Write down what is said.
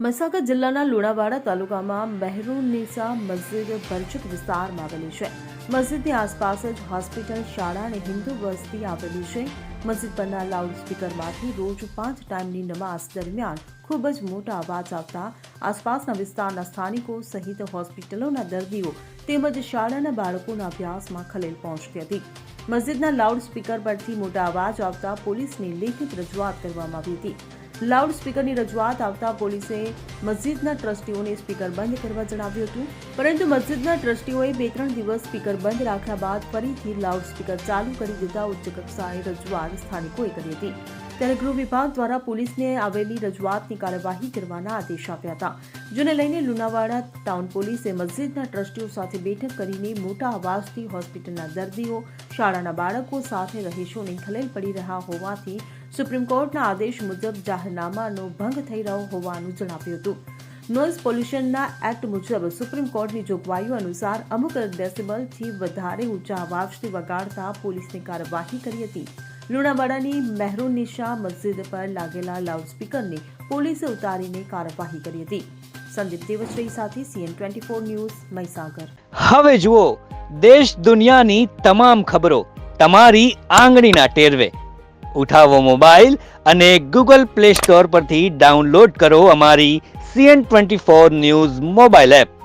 મહીસાગર જિલ્લાના લુણાવાડા તાલુકામાં મહેરુન્નિસા મસ્જિદ ભરચક વિસ્તારમાં આવેલી છે. મસ્જિદની આસપાસ જ હોસ્પિટલ, શાળા અને હિન્દુ વસ્તી આવેલી છે. મસ્જિદ પરના લાઉડસ્પીકરમાંથી રોજ 5 ટાઈમની નમાઝ દરમિયાન ખૂબ જ મોટા અવાજ આવતા આસપાસના વિસ્તારના સ્થાનિકો સહિત હોસ્પિટલોના દર્દીઓ તેમજ શાળાના બાળકોના અભ્યાસમાં ખલેલ પહોંચતી હતી. મસ્જિદના લાઉડસ્પીકર પરથી મોટા અવાજ આવતા પોલીસને લેખિત રજૂઆત કરવામાં આવી હતી. લાઉડસ્પીકરની રજૂઆત આવતા પોલીસે મસ્જિદના ટ્રસ્ટીઓને સ્પીકર બંધ કરવા જણાવ્યું હતું, પરંતુ મસ્જિદના ટ્રસ્ટીઓએ 2-3 દિવસ સ્પીકર બંધ રાખ્યા બાદ ફરીથી લાઉડસ્પીકર ચાલુ કરી દેતા ઉચ્ચ કક્ષાએ રજૂઆત સ્થાનિકોએ કરી હતી. ત્યારે ગૃહ વિભાગ દ્વારા પોલીસને આવેલી રજૂઆતની કાર્યવાહી કરવાના આદેશ આપ્યા હતા, જેને લઈને લુણાવાડા ટાઉન પોલીસે મસ્જિદના ટ્રસ્ટીઓ સાથે બેઠક કરીને મોટા અવાજથી હોસ્પિટલના દર્દીઓ, શાળાના બાળકો સાથે રહીશોને ખલેલ પડી રહ્યા હોવાથી સુપ્રીમ કોર્ટના આદેશ મુજબ જાહેરનામાનો ભંગ થઈ રહ્યો હોવાનું જણાવ્યું હતું. નોઇઝ પોલ્યુશનના એક્ટ મુજબ સુપ્રીમ કોર્ટની જોગવાઈઓ અનુસાર અમુક ડેસિબલથી વધારે ઊંચા અવાજથી વગાડતા પોલીસને કાર્યવાહી કરી હતી. લુણાવાડાની મહેરુન્નિસા મસ્જિદ પર લાગેલા લાઉડસ્પીકરને પોલીસે ઉતારીને કાર્યવાહી કરી હતી. સંદીપ દેવશ્રી સાથે CN24 ન્યૂઝ, મહીસાગર. હવે જુઓ દેશ દુનિયાની તમામ ખબરો તમારી આંગળીના ટેરવે. ઉઠાવો મોબાઈલ અને Google Play Store પરથી ડાઉનલોડ કરો અમારી CN24 ન્યૂઝ મોબાઈલ એપ.